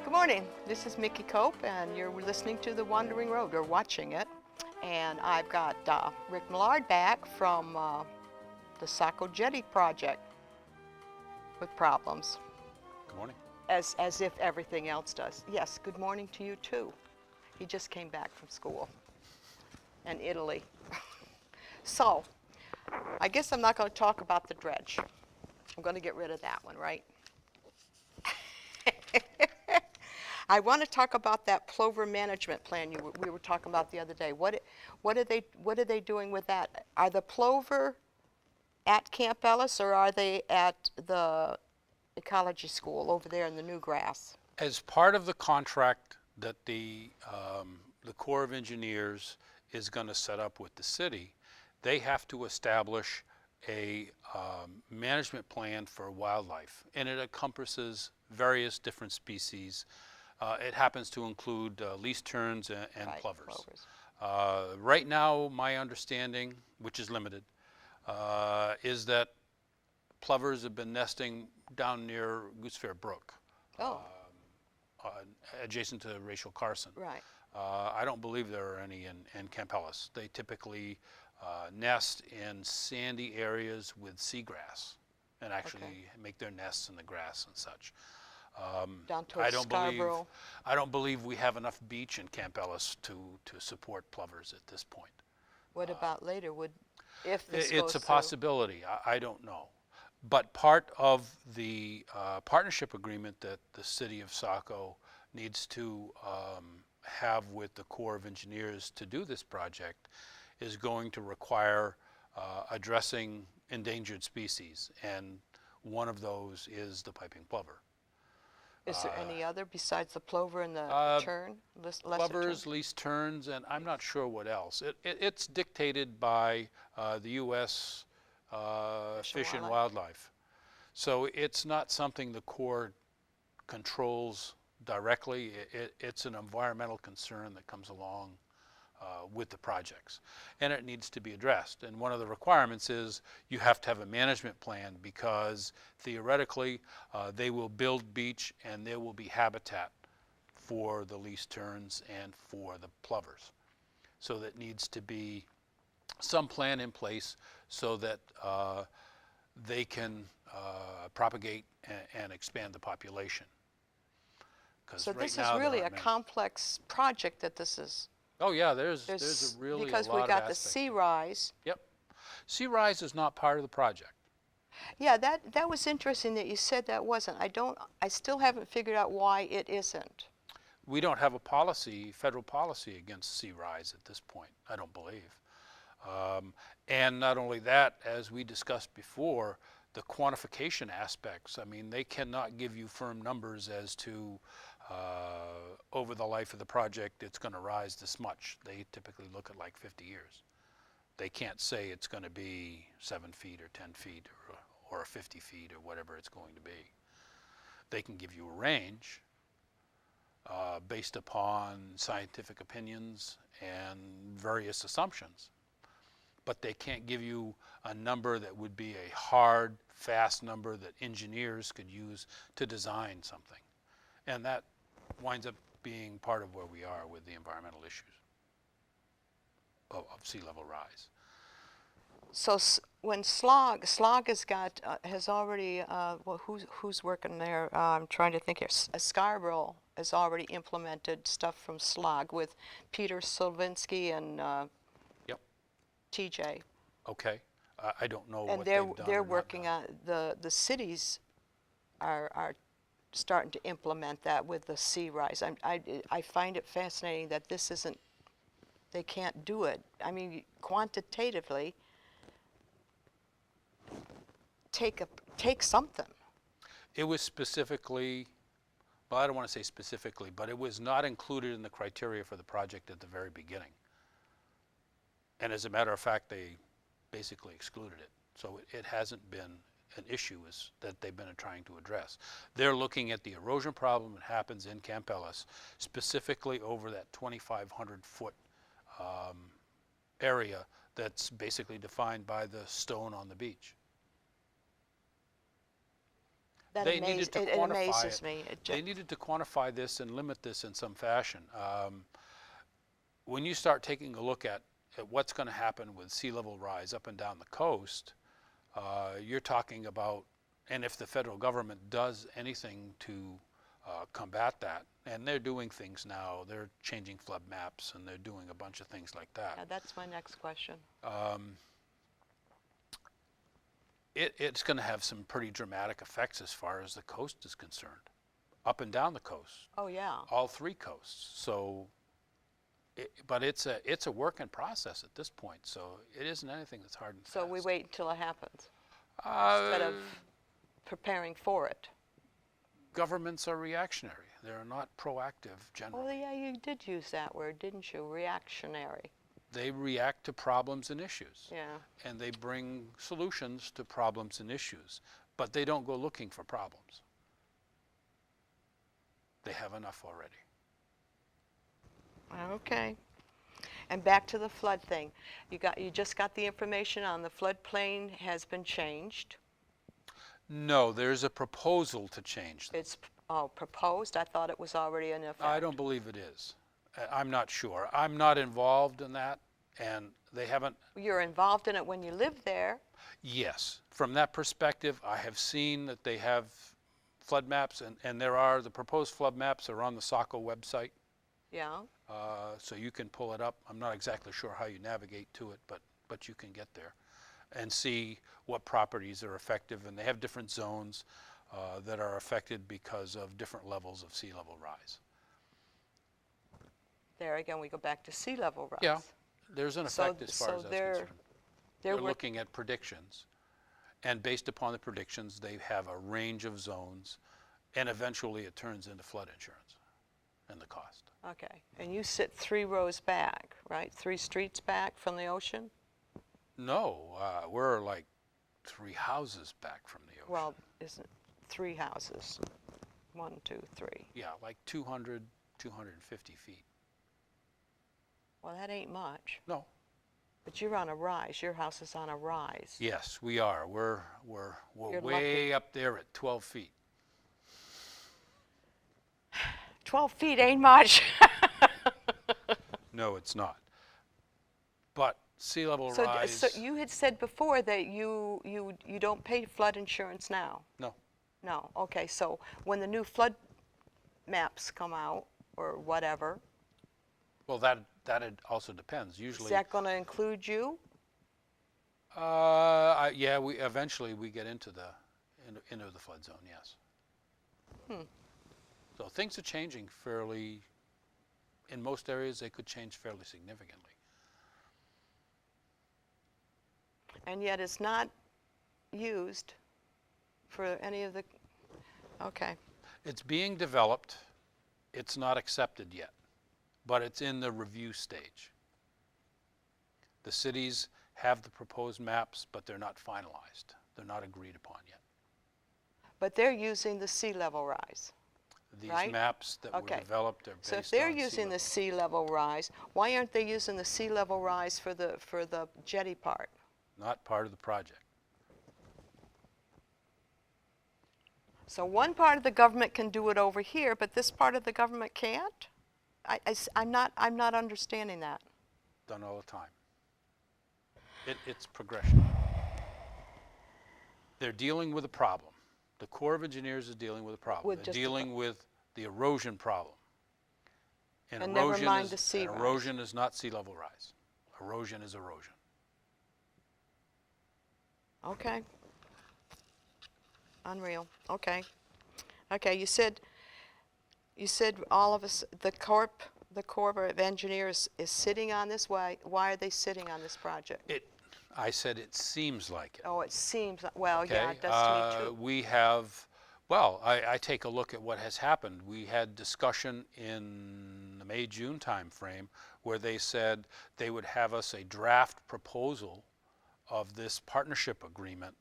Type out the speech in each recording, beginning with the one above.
Good morning. This is Mickey Cope, and you're listening to The Wandering Road, or watching it. And I've got Rick Millard back from the Saco Jetty project with problems, Good morning. as if everything else does. Yes, good morning to you too. He just came back from school and Italy. So, I guess I'm not going to talk about the dredge. I'm going to get rid of that one, right? I want to talk about that plover management plan we were talking about the other day. What are they doing with that? Are the plover at Camp Ellis, or are they at the ecology school over there in the new grass? As part of the contract that the Corps of Engineers is going to set up with the city, they have to establish a management plan for wildlife, and it encompasses various different species. It happens to include least terns and Right, plovers. plovers. Right now, my understanding, which is limited, is that plovers have been nesting down near Goosefair Brook, Oh, adjacent to Rachel Carson. right. I don't believe there are any in Camp Ellis. They typically nest in sandy areas with seagrass and actually make their nests in the grass and such. Down towards Scarborough. I don't believe we have enough beach in Camp Ellis to support plovers at this point. What about later? If this It's goes a through? possibility. I don't know. But part of the partnership agreement that the city of Saco needs to have with the Corps of Engineers to do this project is going to require addressing endangered species, and one of those is the piping plover. Is there any other besides the plover and the tern? Lesser Plovers, tern? least terns, and I'm not sure what else. It's dictated by the U.S. Fish and Wildlife. So it's not something the Corps controls directly. It's an environmental concern that comes along with the projects, and it needs to be addressed. And one of the requirements is you have to have a management plan, because theoretically they will build beach and there will be habitat for the least terns and for the plovers. So that needs to be some plan in place so that they can propagate and expand the population. So right this now is there really a aren't many. complex project that this is. Oh yeah, there's really because a lot we of got the aspects. sea rise. Yep. Sea rise is not part of the project. Yeah, that was interesting that you said that wasn't. I still haven't figured out why it isn't. We don't have a federal policy against sea rise at this point, I don't believe. And not only that, as we discussed before, the quantification aspects, I mean, they cannot give you firm numbers as to over the life of the project it's going to rise this much. They typically look at like 50 years. They can't say it's going to be 7 feet or 10 feet or 50 feet or whatever it's going to be. They can give you a range based upon scientific opinions and various assumptions, but they can't give you a number that would be a hard, fast number that engineers could use to design something. And that winds up being part of where we are with the environmental issues of sea level rise. So when Slog has already, well, who's working there? I'm trying to think here. Scarborough has already implemented stuff from Slog with Peter Solvinsky and Yep. TJ. Okay. I don't know And what they've done. they're or not working done. on the cities are starting to implement that with the sea rise. I find it fascinating that this isn't. They can't do it. I mean, quantitatively, take something. It was specifically, well, I don't want to say specifically, but it was not included in the criteria for the project at the very beginning. And as a matter of fact, they basically excluded it. So it hasn't been an issue that they've been trying to address. They're looking at the erosion problem that happens in Camp Ellis, specifically over that 2,500 foot area that's basically defined by the stone on the beach. That They needed to it quantify amazes it. me. They needed to quantify this and limit this in some fashion. When you start taking a look at what's going to happen with sea level rise up and down the coast, you're talking about, and if the federal government does anything to combat that, and they're doing things now, they're changing flood maps and they're doing a bunch of things like that. Yeah, that's my next question. It's going to have some pretty dramatic effects as far as the coast is concerned, up and down the coast, Oh, yeah. all three coasts. So, but it's a work in process at this point. So it isn't anything that's hard and fast. So we wait until it happens instead of preparing for it. Governments are reactionary. They're not proactive Oh, generally. yeah, you did use that word, didn't you? Reactionary. They react to problems and issues. Yeah. And they bring solutions to problems and issues. But they don't go looking for problems. They have enough already. Okay. And back to the flood thing. You just got the information on the floodplain has been changed. No, there's a proposal to change them. It's proposed. I thought it was already in effect. I don't believe it is. I'm not sure. I'm not involved in that, and they haven't. You're involved in it when you live there. Yes, from that perspective, I have seen that they have flood maps, and the proposed flood maps are on the SACO website, Yeah. so you can pull it up. I'm not exactly sure how you navigate to it, but you can get there and see what properties are effective, and they have different zones that are affected because of different levels of sea level rise. There again, we go back to sea level rise. Yeah, there's an effect as far so as that's they're concerned. They're work- looking at predictions, and based upon the predictions, they have a range of zones, and eventually it turns into flood insurance and the cost. Okay. And you sit 3 rows back, right? 3 streets back from the ocean? No, we're like 3 houses back from the ocean. Well, isn't 3 houses? 1, 2, 3. Yeah, like 200, 250 feet. Well, that ain't much. No. But you're on a rise. Your house is on a rise. Yes, we are. We're You're way up there at 12 feet. 12 feet ain't much. No, it's not. But sea level So rise. you had said before that you don't pay flood insurance now. No. No. Okay. So when the new flood maps come out or whatever, Well, that also depends. is Usually. that going to include you? Yeah, we eventually get into the flood zone. Yes. So things are changing fairly. In most areas, they could change fairly significantly. And yet it's not used for any of the. Okay. It's being developed. It's not accepted yet, but it's in the review stage. The cities have the proposed maps, but they're not finalized. They're not agreed upon yet. But they're using the sea level rise. These Right? maps that Okay. were developed are based So if they're on sea using the level. sea level rise, why aren't they using the sea level rise for the jetty part? Not part of the project. So one part of the government can do it over here, but this part of the government can't? I'm not understanding that. Done all the time. It's progression. They're dealing with a problem. The Corps of Engineers is dealing with a problem. With They're just a dealing with the erosion problem. And never erosion mind is, the sea and rise. erosion is not sea level rise. Erosion is erosion. Okay. Unreal. Okay. Okay, you said all of us, the Corps of Engineers is sitting on this. Why are they sitting on this project? I said it seems like it. Oh, it seems, well, Okay? yeah, it does to me too. We have, well, I take a look at what has happened. We had discussion in the May-June timeframe where they said they would have us a draft proposal of this partnership agreement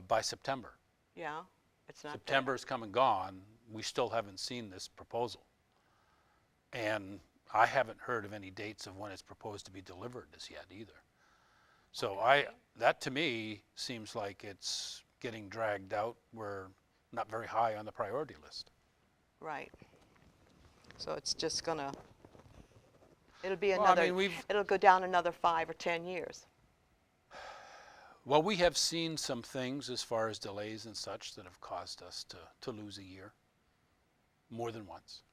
by September. Yeah, it's not there. September's come and gone. We still haven't seen this proposal. And I haven't heard of any dates of when it's proposed to be delivered as yet either. So that to me seems like it's getting dragged out where not very high on the priority list. Right. So it's just gonna, it'll be Well, I another, mean, it'll go down another 5 or 10 years. well, we have seen some things as far as delays and such that have caused us to lose a year, more than once.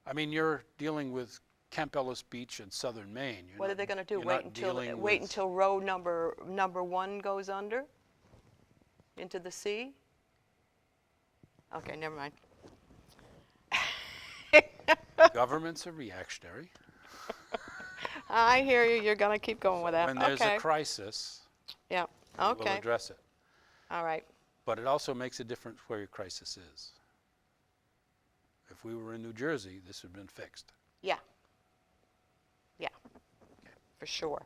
I mean, you're dealing with Camp Ellis Beach in southern Maine. What are they gonna do? You're not dealing Wait with- until row number 1 goes under? Into the sea? Okay, never mind. Governments are reactionary. I hear you. You're gonna keep going with that. When there's Okay. a crisis, Yeah. we'll Okay. address it. All right. But it also makes a difference where your crisis is. If we were in New Jersey, this would have been fixed. Yeah. Yeah. For sure.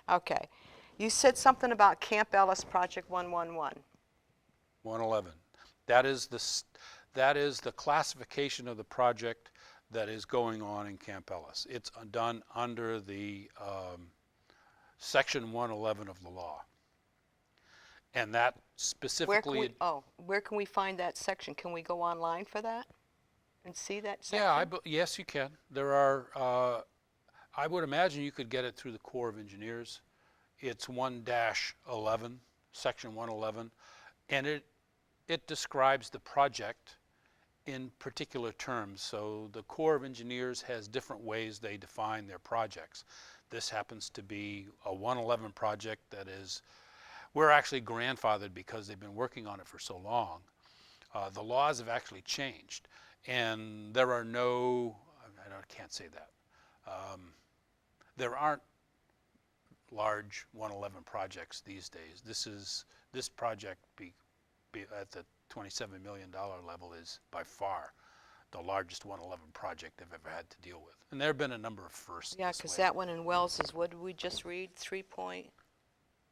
Okay. You said something about Camp Ellis Project 111. 111. That is the classification of the project that is going on in Camp Ellis. It's done under the Section 111 of the law. And that specifically... Where can we find that section? Can we go online for that and see that section? Yeah, yes, you can. There are, I would imagine you could get it through the Corps of Engineers. It's 1-11, Section 111, and it describes the project in particular terms. So the Corps of Engineers has different ways they define their projects. This happens to be a 111 project that is, we're actually grandfathered because they've been working on it for so long. The laws have actually changed, and there are no, I can't say that. There aren't large 111 projects these days. This project at the $27 million level is by far the largest 111 project they've ever had to deal with. And there have been a number of firsts. Yeah, because that one in Wells is, what did we just read? 3.6.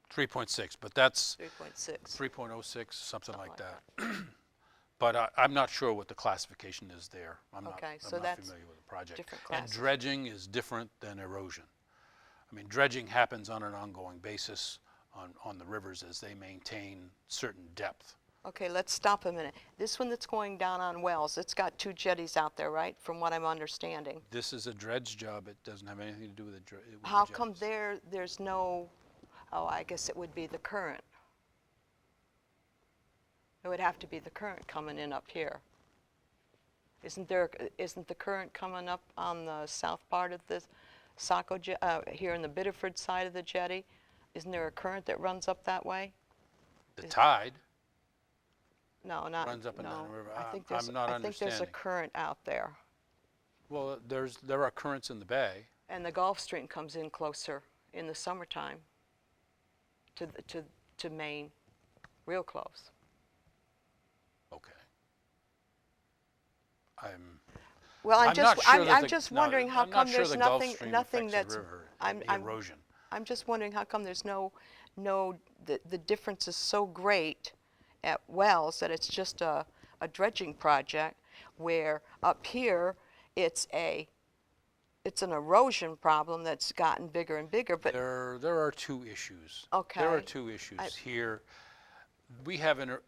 3.6, but that's 3.6. 3.06, something like that. But I'm not sure what the classification is there. I'm not familiar with the project. Different And classes. dredging is different than erosion. I mean, dredging happens on an ongoing basis on the rivers as they maintain certain depth. Okay, let's stop a minute. This one that's going down on Wells, it's got 2 jetties out there, right? From what I'm understanding. This is a dredge job. It doesn't have anything to do with the How come there's no, I guess it would be the current. It would have to be the current coming in up here. Isn't the current coming up on the south part of the Saco, here in the Biddeford side of the jetty? Isn't there a current that runs up that way? The tide No, not, runs up and down the river. I think I'm not there's a current out there. Well, there are currents in the bay. And the Gulf Stream comes in closer in the summertime to Maine, real close. Okay. Well, I'm not sure that I'm just wondering how come there's nothing that's, erosion. I'm just wondering how come there's the difference is so great at Wells that it's just a dredging project, where up here it's an erosion problem that's gotten bigger and bigger. But there are 2 issues. Okay. There are 2 issues here. We have an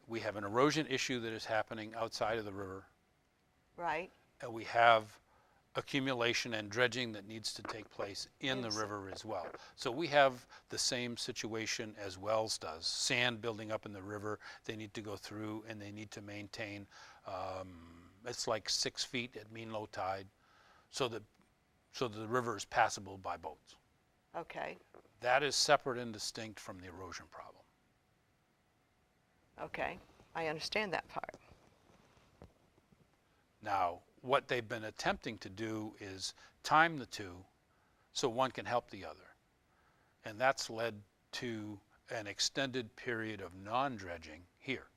erosion issue that is happening outside of the river. right. And we have accumulation and dredging that needs to take place in the river as well. So we have the same situation as Wells does. Sand building up in the river, they need to go through and they need to maintain, it's like 6 feet at mean low tide, so that the river is passable by boats. Okay. That is separate and distinct from the erosion problem. Okay. I understand that part. Now, what they've been attempting to do is time the 2 so one can help the other. And that's led to an extended period of non-dredging here.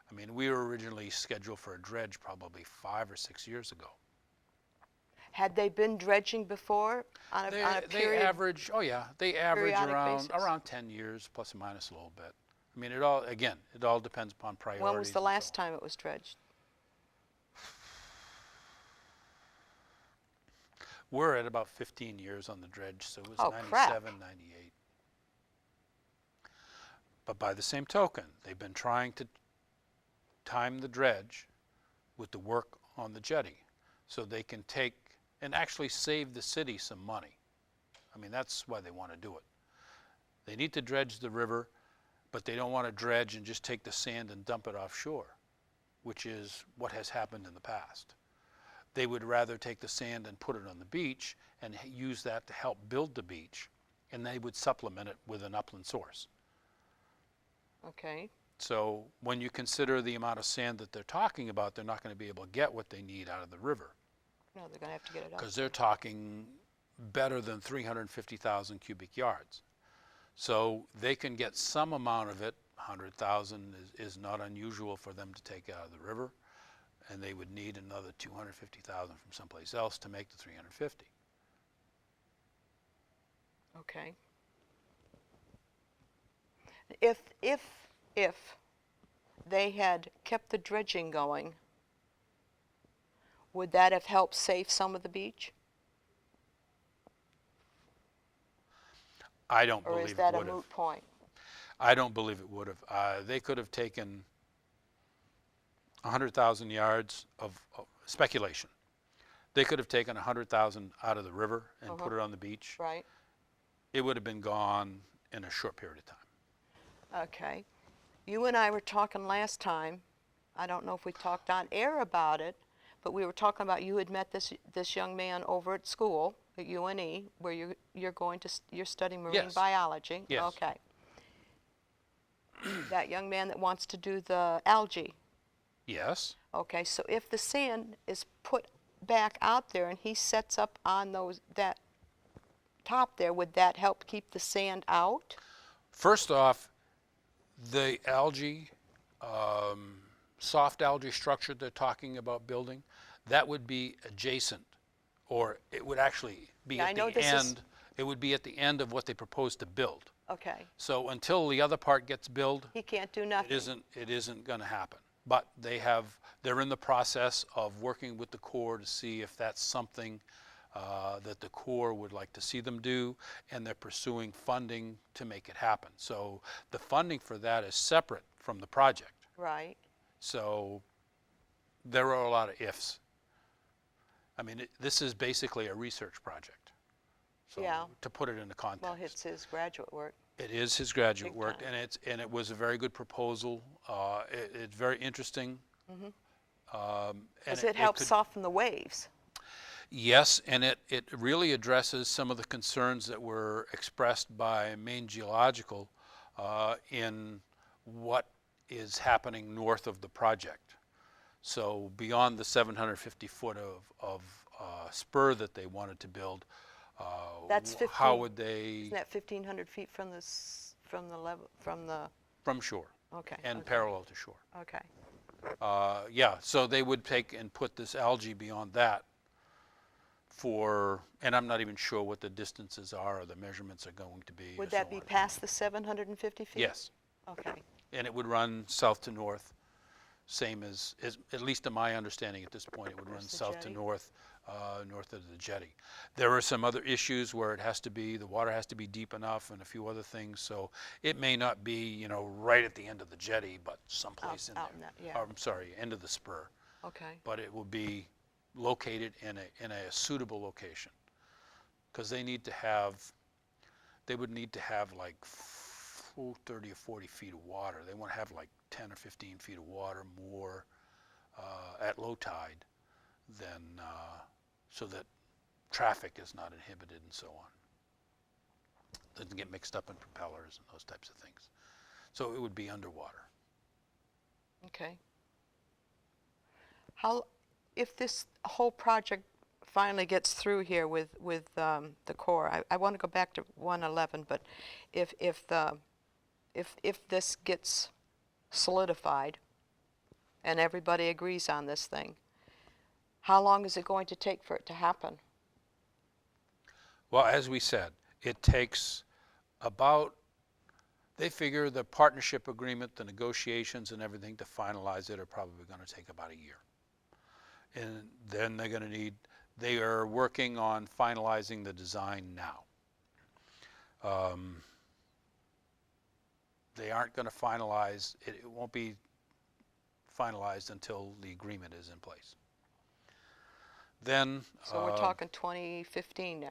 I mean, we were originally scheduled for a dredge probably 5 or 6 years ago. Had they been dredging before on a period? They average, they average Periodic basis. around 10 years, plus or minus a little bit. I mean, it all depends upon priorities. When was the last time it was dredged? We're at about 15 years on the dredge, so it was Oh, 97, crap. 98. But by the same token, they've been trying to time the dredge with the work on the jetty so they can take and actually save the city some money. I mean, that's why they want to do it. They need to dredge the river, but they don't want to dredge and just take the sand and dump it offshore, which is what has happened in the past. They would rather take the sand and put it on the beach and use that to help build the beach, and they would supplement it with an upland source. Okay. So when you consider the amount of sand that they're talking about, they're not going to be able to get what they need out of the river. No, they're going to have to get it out. Because they're talking better than 350,000 cubic yards. So they can get some amount of it. 100,000 is not unusual for them to take out of the river, and they would need another 250,000 from someplace else to make the 350. Okay. If they had kept the dredging going, would that have helped save some of the beach? I don't Or believe is it that a would have. moot point? I don't believe it would have. They could have taken 100,000 yards of speculation. They could have taken 100,000 out of the river and put it on the beach. Right. It would have been gone in a short period of time. Okay. You and I were talking last time, I don't know if we talked on air about it, but we were talking about you had met this young man over at school at UNE where you're studying marine Yes. biology. Yes. Okay. That young man that wants to do the algae. Yes. Okay, so if the sand is put back out there and he sets up on that top there, would that help keep the sand out? First off, the algae, soft algae structure they're talking about building, that would be adjacent, or it would actually be Yeah, I at know the this is- end. It would be at the end of what they propose to build. Okay, So until the other part gets built, he can't do nothing. it isn't going to happen. But they're in the process of working with the Corps to see if that's something that the Corps would like to see them do, and they're pursuing funding to make it happen. So the funding for that is separate from the project. Right, So there are a lot of ifs. I mean, this is basically a research project. So Yeah. to put it into context. well, it's his graduate work. It is his graduate Big work, time. and it was a very good proposal. It's very interesting. Because it helps soften the waves. Yes, and it really addresses some of the concerns that were expressed by Maine Geological in what is happening north of the project. So beyond the 750 foot of spur that they wanted to build, That's 15, how would they, isn't that 1,500 feet from the level, from shore okay. and okay, parallel to shore. Okay, Yeah, so they would take and put this algae beyond that and I'm not even sure what the distances are or the measurements are going to be. would or so that be on. past the 750 feet? Yes, Okay, and it would run south to north, same as at least to my understanding at this point, it would run There's the south to jetty. north, north of the jetty. There are some other issues where the water has to be deep enough and a few other things, so it may not be, right at the end of the jetty, but someplace in out there. in that, yeah. I'm sorry, end of the spur. Okay, But it will be located in a suitable location, because they would need to have like 30 or 40 feet of water. They want to have like 10 or 15 feet of water more at low tide than so that traffic is not inhibited and so on. Doesn't get mixed up in propellers and those types of things. So it would be underwater. okay. If this whole project finally gets through here with the Corps, I want to go back to 111, but if this gets solidified and everybody agrees on this thing, how long is it going to take for it to happen? Well, as we said, it takes they figure the partnership agreement, the negotiations and everything to finalize it are probably going to take about a year. And then they are working on finalizing the design now. they aren't going to finalize, it won't be finalized until the agreement is in place. Then, So we're talking 2015 now,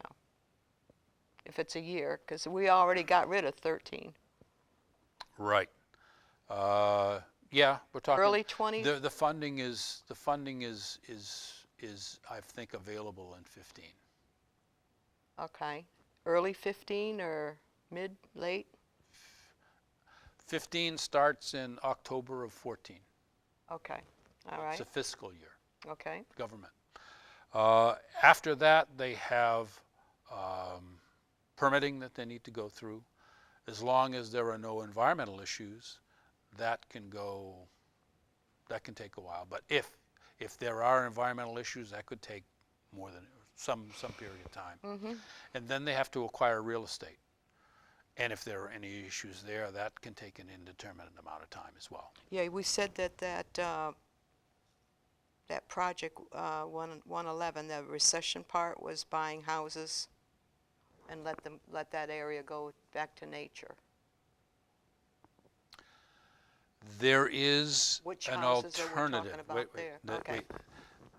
if it's a year, because we already got rid of 13. right. Yeah, we're talking. Early 20? The funding is I think available in 15. Okay. Early 15 or mid, late? 15 starts in October of 14. Okay. All It's right. a fiscal year, Okay. government. After that, they have permitting that they need to go through. As long as there are no environmental issues, that can take a while. But if there are environmental issues, that could take more than some period of time. Mm-hmm. And then they have to acquire real estate. And if there are any issues there, that can take an indeterminate amount of time as well. Yeah, we said that project 111, the recession part, was buying houses and let that area go back to nature. There is Which an houses are we talking alternative. about there? Okay. Wait.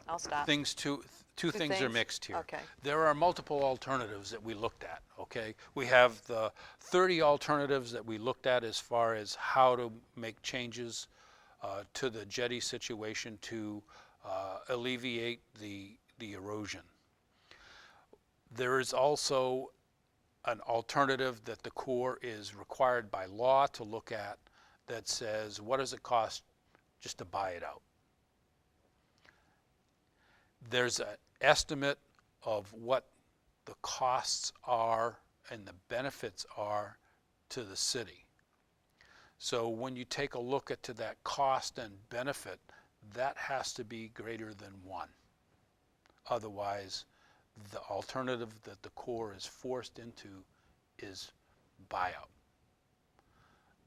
I'll stop. Two things are things? mixed here. Okay. There are multiple alternatives that we looked at, okay? We have the 30 alternatives that we looked at as far as how to make changes to the jetty situation to alleviate the erosion. There is also an alternative that the Corps is required by law to look at that says, what does it cost just to buy it out? There's an estimate of what the costs are and the benefits are to the city. So when you take a look at that cost and benefit, that has to be greater than 1. Otherwise, the alternative that the Corps is forced into is buyout.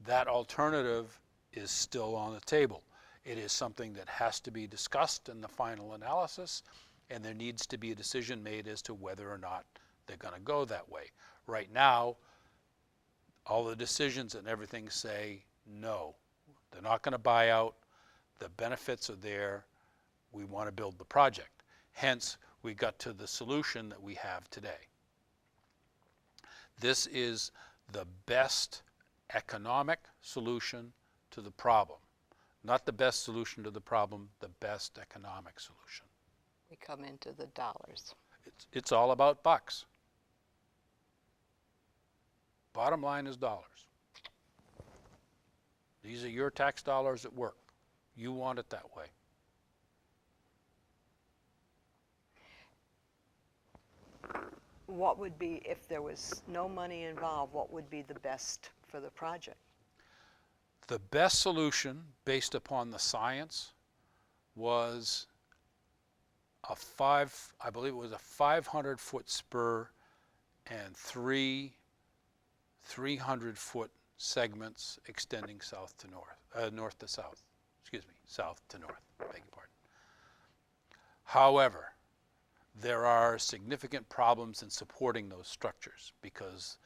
That alternative is still on the table. It is something that has to be discussed in the final analysis, and there needs to be a decision made as to whether or not they're going to go that way. Right now, all the decisions and everything say no. They're not going to buy out. The benefits are there. We want to build the project. Hence, we got to the solution that we have today. This is the best economic solution to the problem. Not the best solution to the problem, the best economic solution. We come into the dollars. It's all about bucks. Bottom line is dollars. These are your tax dollars at work. You want it that way. What would be, if there was no money involved, what would be the best for the project? The best solution, based upon the science, was I believe it was a 500-foot spur and 3 300-foot segments extending south to north to south. Excuse me, south to north, beg your pardon. However, there are significant problems in supporting those structures because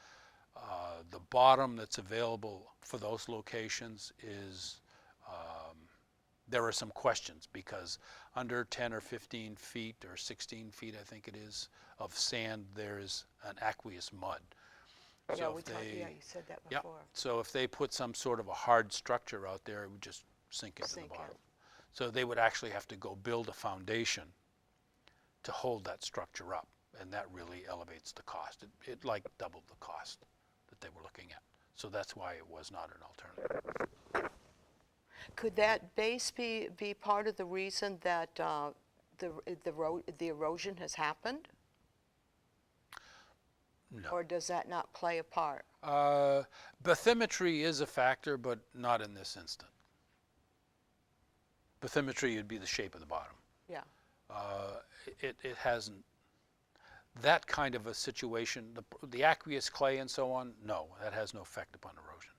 the bottom that's available for those locations is, there are some questions because under 10 or 15 feet or 16 feet, I think it is, of sand, there is an aqueous mud. Yeah, So you said that before. So if they put some sort of a hard structure out there, it would just sink into the bottom. So they would actually have to go build a foundation to hold that structure up, and that really elevates the cost. It like doubled the cost that they were looking at. So that's why it was not an alternative. Could that base be part of the reason that the erosion has happened? No. Or does that not play a part? Bathymetry is a factor, but not in this instant. Bathymetry would be the shape of the bottom. Yeah. It hasn't, that kind of a situation, the aqueous clay and so on, no, that has no effect upon erosion.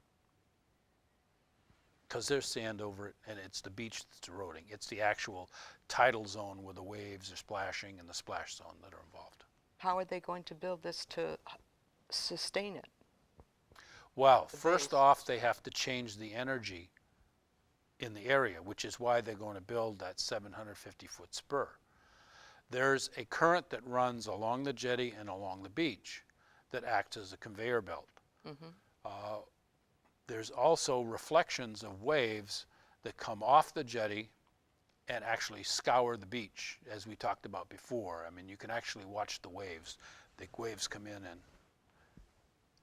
Because there's sand over it, and it's the beach that's eroding. It's the actual tidal zone where the waves are splashing and the splash zone that are involved. How are they going to build this to sustain it? Well, The first base. off, they have to change the energy in the area, which is why they're going to build that 750-foot spur. There's a current that runs along the jetty and along the beach that acts as a conveyor belt. There's also reflections of waves that come off the jetty and actually scour the beach, as we talked about before. I mean, you can actually watch the waves. The waves come in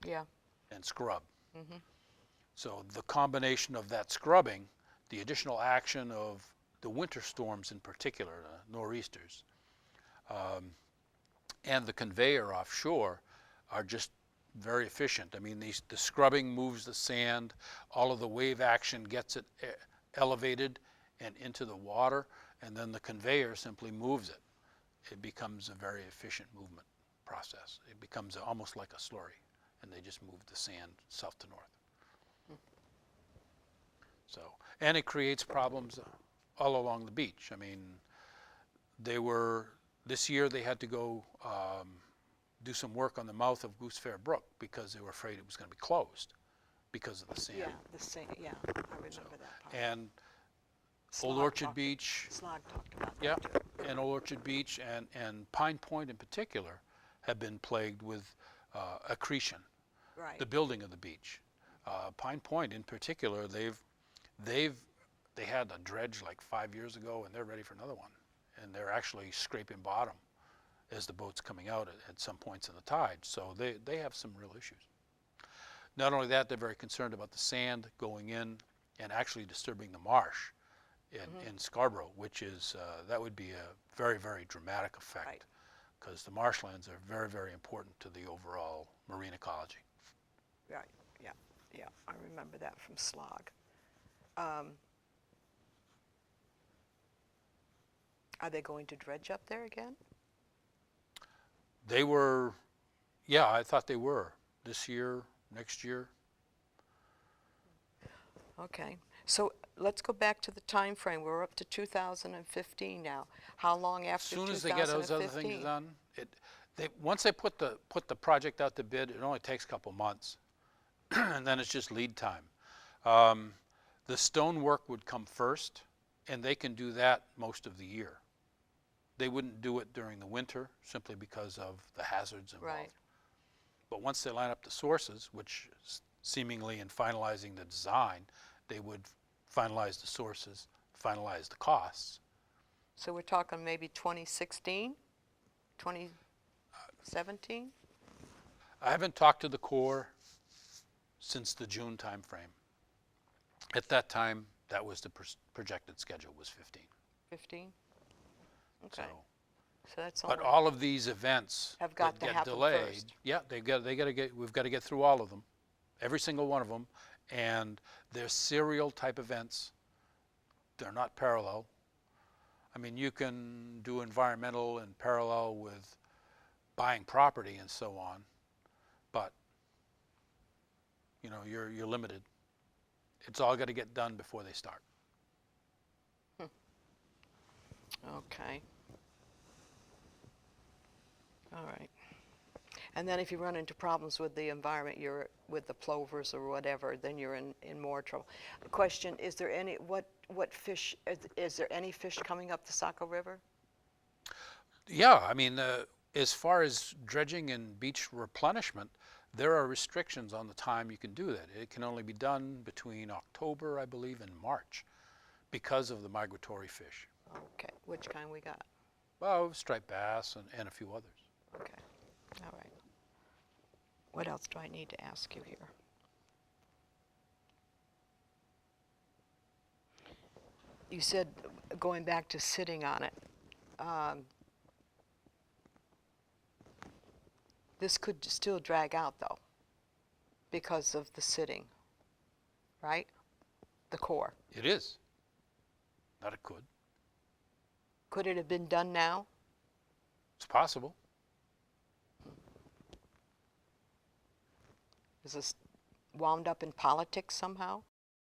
Yeah. and scrub. So the combination of that scrubbing, the additional action of the winter storms in particular, the nor'easters, and the conveyor offshore are just very efficient. I mean, the scrubbing moves the sand, all of the wave action gets it elevated and into the water, and then the conveyor simply moves it. It becomes a very efficient movement process. It becomes almost like a slurry, and they just move the sand south to north. So, and it creates problems all along the beach. I mean, this year they had to go do some work on the mouth of Goose Fair Brook because they were afraid it was going to be closed because of the sand. Yeah, the same, yeah, I remember that part. And Slog Old Orchard talked- Beach, Slog talked about yeah, that too. and Old Orchard Beach and Pine Point in particular have been plagued with accretion, Right. the building of the beach. Pine Point in particular, they had a dredge like 5 years ago, and they're ready for another one. And they're actually scraping bottom as the boat's coming out at some points in the tide. So they have some real issues. Not only that, they're very concerned about the sand going in and actually disturbing the marsh in Scarborough, which is, that would be a very, very dramatic effect. Right. Because the marshlands are very, very important to the overall marine ecology. Right, yeah, yeah, I remember that from Slog. Are they going to dredge up there again? They were, yeah, I thought they were this year, next year. Okay, so let's go back to the time frame. We're up to 2015 now. How long As after soon 2015? as they get those other things done, once they put the project out to bid, it only takes a couple months, and then it's just lead time. The stonework would come first, and they can do that most of the year. They wouldn't do it during the winter simply because of the hazards involved. Right. But once they line up the sources, which seemingly in finalizing the design, they would finalize the sources, finalize the costs. So we're talking maybe 2016, 2017? I haven't talked to the Corps since the June timeframe. At that time, that was the projected schedule, was 15. 15? So, Okay, so that's but only, all of these events Have got that to get happen delayed, first. yeah, we've got to get through all of them, every single one of them, and they're serial type events. They're not parallel. I mean, you can do environmental in parallel with buying property and so on, but you know, you're limited. It's all got to get done before they start. okay. All right. And then if you run into problems with the environment, you're with the plovers or whatever, then you're in more trouble. Question, is there any, what fish, is there any fish coming up the Saco River? Yeah, I mean, as far as dredging and beach replenishment, there are restrictions on the time you can do that. It can only be done between October, I believe, and March because of the migratory fish. Okay, which kind we got? Well, striped bass and a few others. Okay, all right. What else do I need to ask you here? You said, going back to sitting on it, this could still drag out though, because of the sitting, right? The core. It is. Not it could. Could it have been done now? It's possible. Is this wound up in politics somehow?